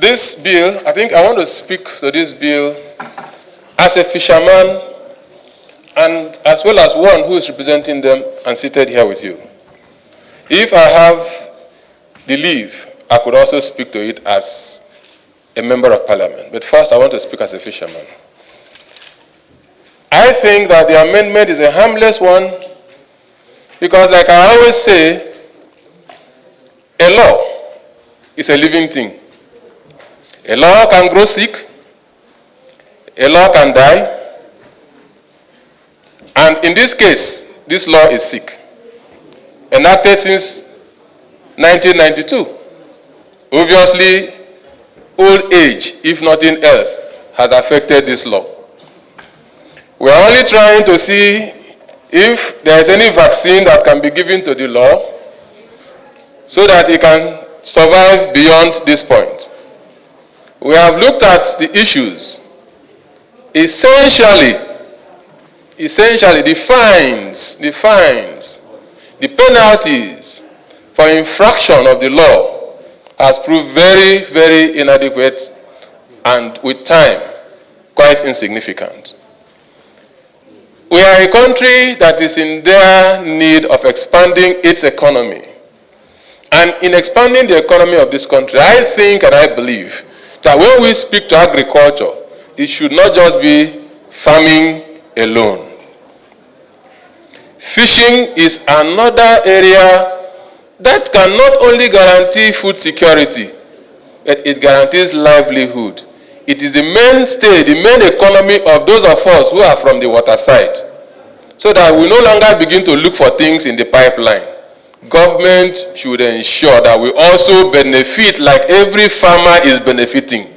This bill, I think I want to speak to this bill as a fisherman and as well as one who is representing them and seated here with you. If I have the leave, I could also speak to it as a member of parliament. But first, I want to speak as a fisherman. I think that the amendment is a harmless one because, like I always say, a law is a living thing. A law can grow sick, a law can die, and in this case, this law is sick. Enacted since 1992. Obviously, old age, if nothing else, has affected this law. We are only trying to see if there is any vaccine that can be given to the law so that it can survive beyond this point. We have looked at the issues. Essentially, the fines, the penalties for infraction of the law has proved very, very inadequate and with time, quite insignificant. We are a country that is in dire need of expanding its economy. And in expanding the economy of this country, I think and I believe that when we speak to agriculture, it should not just be farming alone. Fishing is another area that can not only guarantee food security, but it guarantees livelihood. It is the mainstay, the main economy of those of us who are from the water side, so that we no longer begin to look for things in the pipeline. Government should ensure that we also benefit like every farmer is benefiting.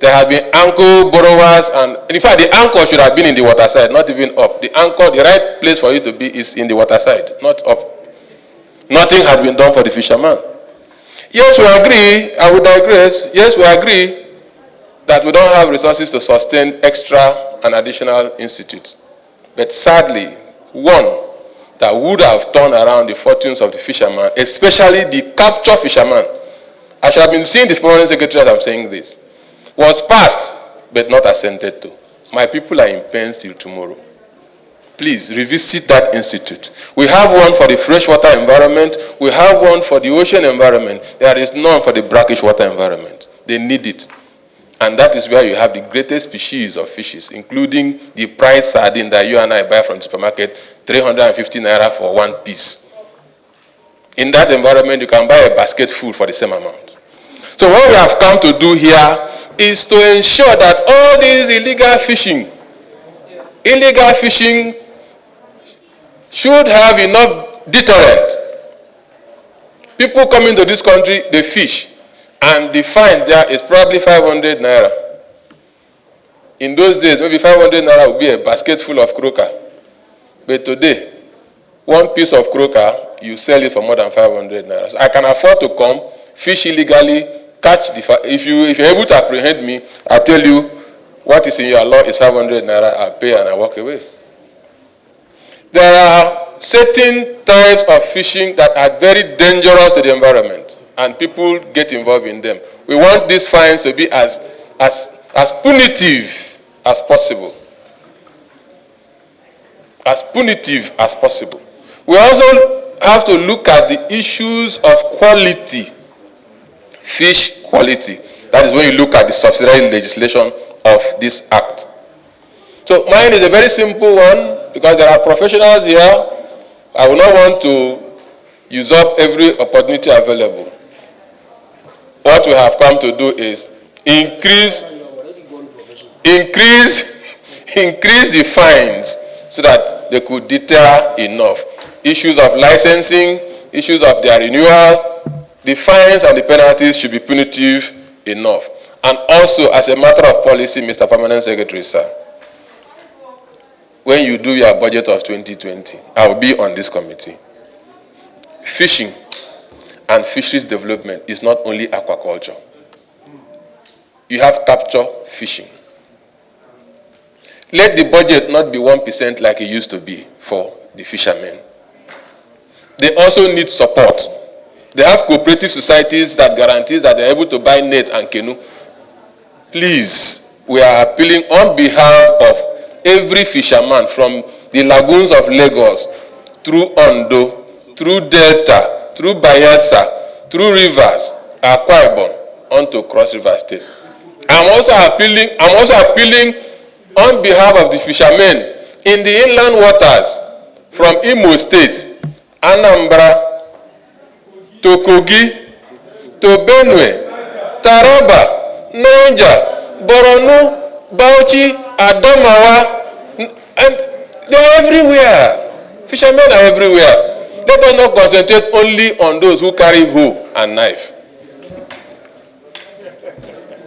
There have been anchor borrowers, and in fact, the anchor should have been in the water side, not even up. The anchor, the right place for it to be is in the water side, not up. Nothing has been done for the fisherman. Yes, we agree, I would digress. Yes, we agree that we don't have resources to sustain extra and additional institutes. But sadly, one that would have turned around the fortunes of the fisherman, especially the capture fisherman. I should have been seeing the foreign secretary as I'm saying this. Was passed, but not assented to. My people are in pain till tomorrow. Please revisit that institute. We have one for the freshwater environment. We have one for the ocean environment. There is none for the brackish water environment. They need it. And that is where you have the greatest species of fishes, including the price sardine that you and I buy from the supermarket, 350 naira for one piece. In that environment, you can buy a basket full for the same amount. So what we have come to do here is to ensure that all these illegal fishing should have enough deterrent. People come into this country, they fish, and the fine there is probably 500 naira. In those days, maybe 500 naira would be a basket full of croaker. But today, one piece of croaker, you sell it for more than 500 naira. So I can afford to come, fish illegally, catch the if you're able to apprehend me, I tell you what is in your law is 500 naira, I pay and I walk away. There are certain types of fishing that are very dangerous to the environment, and people get involved in them. We want these fines to be as punitive as possible. As punitive as possible. We also have to look at the issues of quality. Fish quality. That is when you look at the subsidiary legislation of this act. So mine is a very simple one because there are professionals here. I will not want to usurp every opportunity available. What we have come to do is increase the fines so that they could deter enough. Issues of licensing, issues of their renewal, the fines and the penalties should be punitive enough. And also, as a matter of policy, Mr. Permanent Secretary, sir, when you do your budget of 2020, I will be on this committee. Fishing and fisheries development is not only aquaculture. You have capture fishing. Let the budget not be 1% like it used to be for the fishermen. They also need support. They have cooperative societies that guarantees that they're able to buy net and canoe. Please, we are appealing on behalf of every fisherman from the lagoons of Lagos, through Ondo, through Delta, through Bayelsa, through rivers, Akwa Ibom, onto Cross River State. I'm also appealing on behalf of the fishermen in the inland waters from Imo State, Anambra, to Kogi, to Benue, Taraba, Niger, Borno, Bauchi, Adamawa, and they're everywhere. Fishermen are everywhere. Let us not concentrate only on those who carry hoe and knife.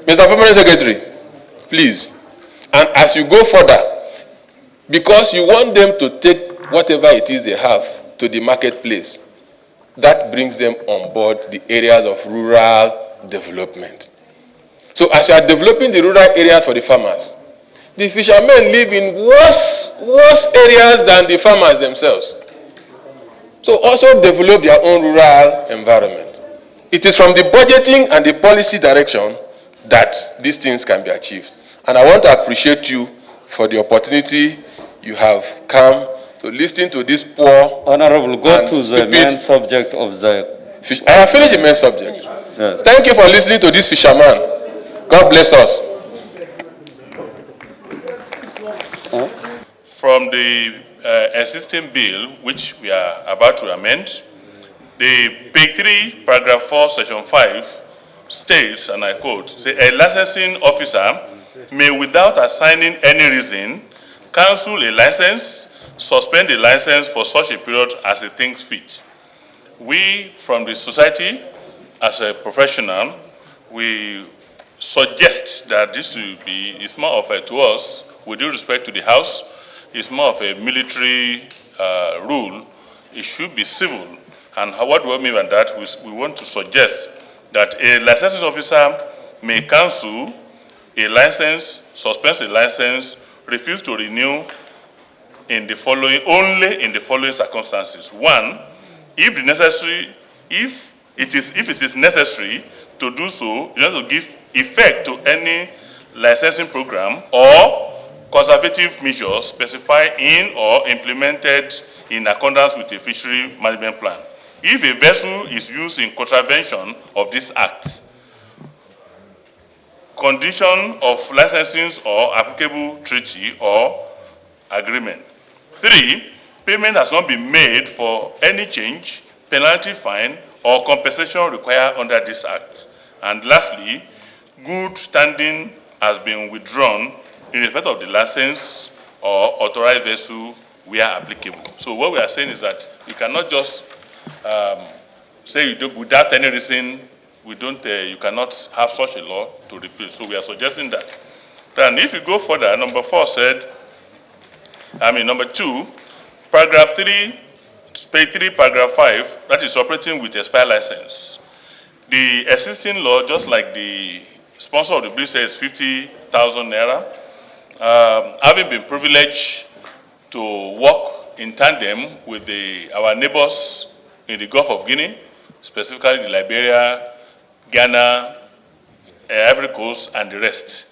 Mr. Permanent Secretary, please, and as you go further, because you want them to take whatever it is they have to the marketplace, that brings them on board the areas of rural development. So as you are developing the rural areas for the farmers, the fishermen live in worse areas than the farmers themselves. So also develop their own rural environment. It is from the budgeting and the policy direction that these things can be achieved. And I want to appreciate you for the opportunity you have come to listen to this poor. Honorable, go to the main subject of the fish. I have finished the main subject. Yes. Thank you for listening to this fisherman. God bless us. From the existing bill, which we are about to amend, the page 3, paragraph 4, section 5 states, and I quote, say, a licensing officer may, without assigning any reason, cancel a license, suspend a license for such a period as he thinks fit. We, from the society, as a professional, we suggest that this will be, it's more of a, to us, with due respect to the House, it's more of a military rule. It should be civil. And what do I mean by that? We want to suggest that a licensing officer may cancel a license, suspend a license, refuse to renew in the following, only in the following circumstances. One, if it is necessary to do so, you have to give effect to any licensing program or conservative measures specified in or implemented in accordance with a fishery management plan. If a vessel is used in contravention of this act, condition of licensing or applicable treaty or agreement. 3, payment has not been made for any change, penalty, fine, or compensation required under this act. And lastly, good standing has been withdrawn in respect of the license or authorized vessel where applicable. So what we are saying is that you cannot just say without any reason, you cannot have such a law to repeal. So we are suggesting that. Then if you go further, number 2, paragraph 3, page 3, paragraph 5, that is operating with expired license. The existing law, just like the sponsor of the bill says, 50,000 naira. Having been privileged to work in tandem with our neighbors in the Gulf of Guinea, specifically the Liberia, Ghana, Ivory Coast, and the rest.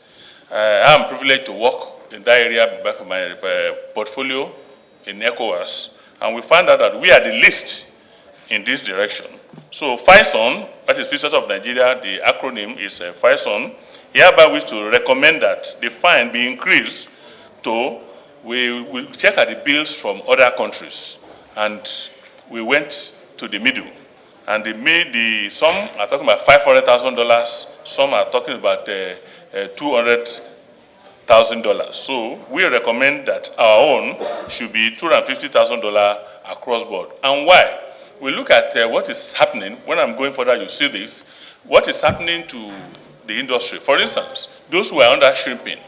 I am privileged to work in that area back in my portfolio in ECOWAS, and we found out that we are the least in this direction. So FISON, that is Fisheries of Nigeria, the acronym is FISON, hereby wish to recommend that the fine be increased to, we will check at the bills from other countries, and we went to the middle. And they made some are talking about $500,000, some are talking about $200,000. So we recommend that our own should be $250,000 across board. And why? We look at what is happening. When I'm going further, you see this. What is happening to the industry? For instance, those who are under shrimping,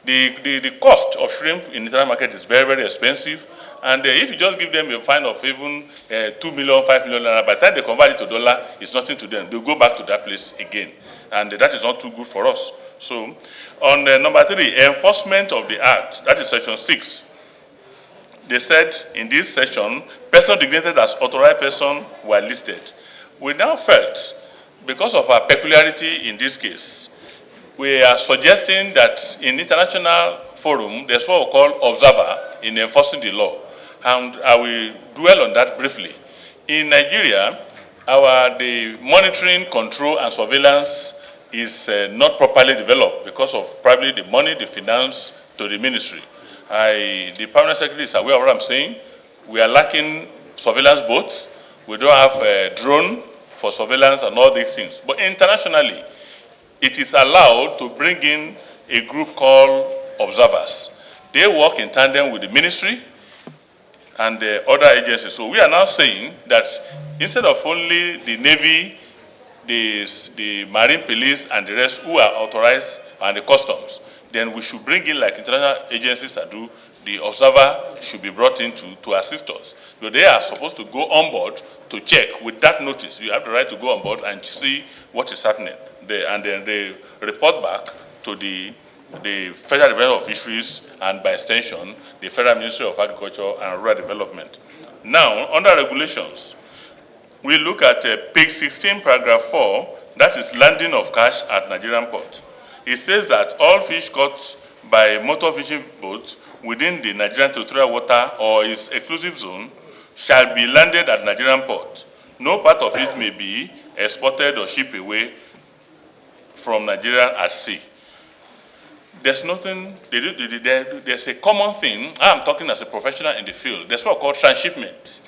the cost of shrimp in the international market is very, very expensive. And if you just give them a fine of even 2 million, 5 million, by the time they convert it to dollar, it's nothing to them. They'll go back to that place again. And that is not too good for us. So on number 3, enforcement of the act, that is section 6. They said in this section, person designated as authorized person were listed. We now felt, because of our peculiarity in this case, we are suggesting that in international forum, there's what we call observer in enforcing the law. And I will dwell on that briefly. In Nigeria, the monitoring, control, and surveillance is not properly developed because of probably the money, the finance to the ministry. The permanent secretary is aware of what I'm saying. We are lacking surveillance boats. We don't have a drone for surveillance and all these things. But internationally, it is allowed to bring in a group called observers. They work in tandem with the ministry and the other agencies. So we are now saying that instead of only the Navy, the Marine Police, and the rest who are authorized, and the customs, then we should bring in, like international agencies that do, the observer should be brought in to assist us. But they are supposed to go on board to check with that notice. You have the right to go on board and see what is happening. And then they report back to the Federal Department of Fisheries, and by extension, the Federal Ministry of Agriculture and Rural Development. Now, under regulations, we look at page 16, paragraph 4, that is landing of cash at Nigerian port. It says that all fish caught by motor fishing boats within the Nigerian territorial water or its exclusive zone shall be landed at Nigerian port. No part of it may be exported or shipped away from Nigeria at sea. There's nothing, there's a common thing. I'm talking as a professional in the field. There's what called transshipment,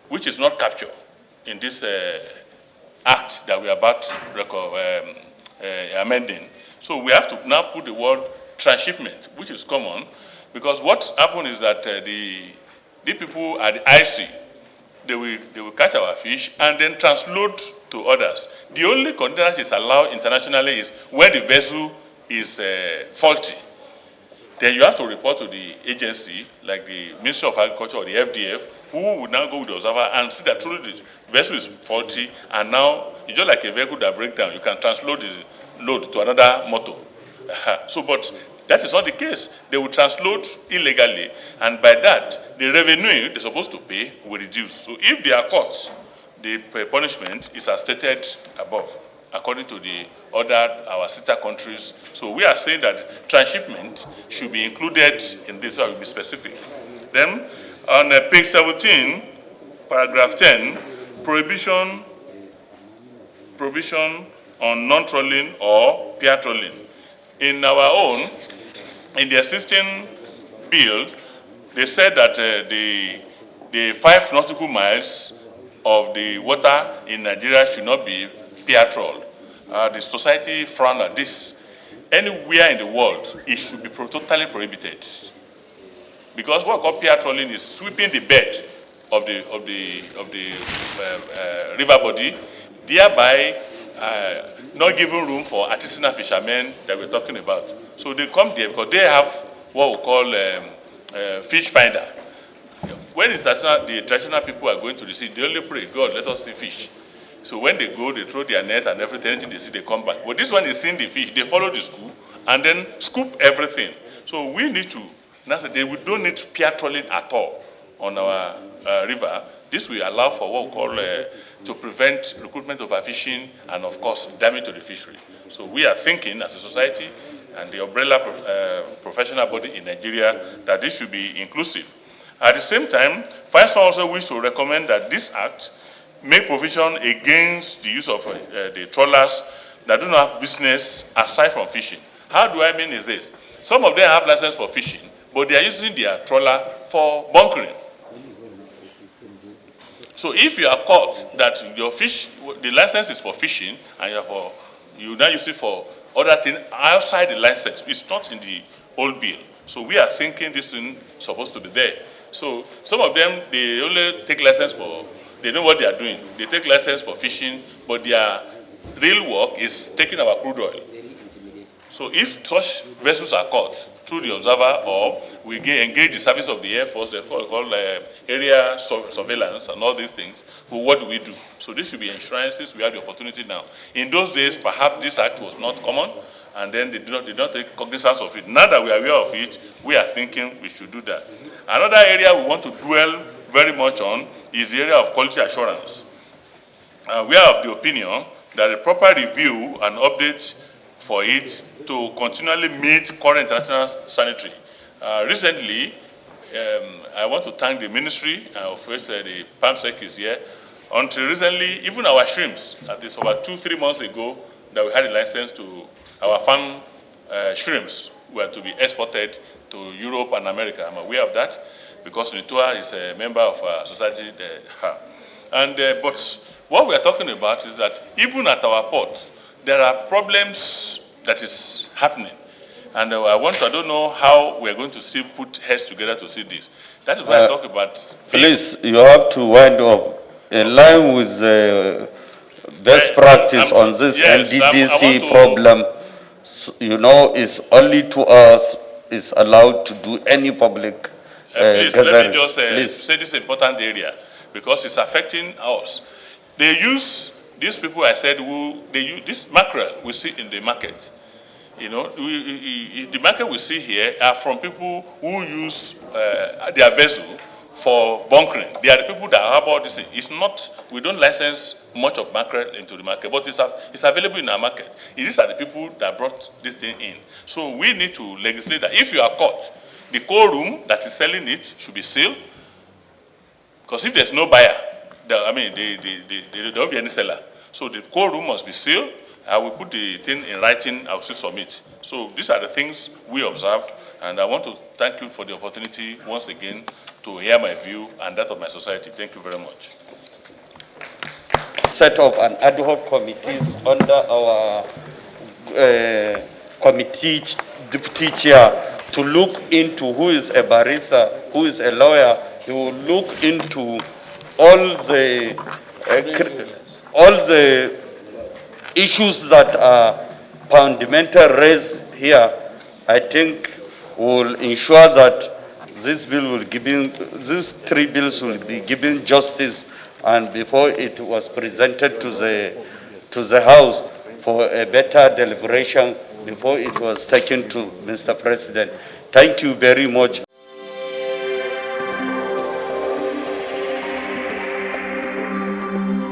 which is not captured in this act that we are about amending. So we have to now put the word transshipment, which is common, because what happened is that the people at the IC, they will catch our fish and then transload to others. The only container that is allowed internationally is when the vessel is faulty. Then you have to report to the agency, like the Ministry of Agriculture or the FDF, who will now go with the observer and see that truly the vessel is faulty, and now it's just like a vehicle that breaks down. You can transload the load to another motor. So, but that is not the case. They will transload illegally, and by that, the revenue they're supposed to pay will reduce. So if they are caught, the punishment is as stated above, according to the our sister countries. So we are saying that transshipment should be included in this, so I will be specific. Then on page 17, paragraph 10, prohibition on non-trolling or pier trolling. In our own, in the existing bill, they said that the 5 nautical miles of the water in Nigeria should not be pier trolled. The society frowned at this. Anywhere in the world, it should be totally prohibited. Because what called pier trolling is sweeping the bed of the river body, thereby not giving room for artisanal fishermen that we're talking about. So they come there because they have what we call fish finder. When the traditional people are going to the sea, they only pray, God, let us see fish. So when they go, they throw their net and everything, anything they see, they come back. But this one is seeing the fish. They follow the scoop and then scoop everything. So we need to, we don't need pier trolling at all on our river. This will allow for what we call to prevent recruitment of overfishing and, of course, damage to the fishery. So we are thinking as a society and the umbrella professional body in Nigeria that this should be inclusive. At the same time, FISA also wish to recommend that this act make provision against the use of the trawlers that do not have business aside from fishing. How do I mean is this? Some of them have license for fishing, but they are using their trawler for bunkering. So if you are caught that your fish, the license is for fishing, and you now use it for other things outside the license, it's not in the old bill. So we are thinking this thing is supposed to be there. So some of them, they only take license for, they know what they are doing. They take license for fishing, but their real work is taking our crude oil. So if such vessels are caught through the observer, or we engage the service of the Air Force, they call area surveillance and all these things, well, what do we do? So this should be insurances. We have the opportunity now. In those days, perhaps this act was not common, and then they did not take cognizance of it. Now that we are aware of it, we are thinking we should do that. Another area we want to dwell very much on is the area of quality assurance. we are of the opinion that a proper review and update for it to continually meet current international sanitary. Recently, I want to thank the ministry, of which the PAMSEC is here. Until recently, even our shrimps, at least about 2-3 months ago, that we had a license to our farm shrimps were to be exported to Europe and America. I'm aware of that because Nitua is a member of our society. But what we are talking about is that even at our port, there are problems that is happening. And I don't know how we are going to still put heads together to see this. That is why I talk about... Please, you have to wind up in line with best practice on this NDDC problem. You know, it's only to us is allowed to do any public please, let me just say this important area because it's affecting us. They use, these people I said, they use this mackerel we see in the market. You know, the market we see here are from people who use their vessel for bunkering. They are the people that have all this thing. It's not, we don't license much of mackerel into the market, but it's available in our market. These are the people that brought this thing in. So we need to legislate that if you are caught, the cold room that is selling it should be sealed. Because if there's no buyer, there won't be any seller. So the cold room must be sealed. I will put the thing in writing, I will still submit. So these are the things we observe, and I want to thank you for the opportunity once again to hear my view and that of my society. Thank you very much. Set up an ad hoc committees under our committee deputy chair to look into who is a barrister, who is a lawyer. He will look into all the issues that are fundamental raised here. I think will ensure that this bill will these 3 bills will be given justice, and before it was presented to the House for a better deliberation before it was taken to Mr. President. Thank you very much.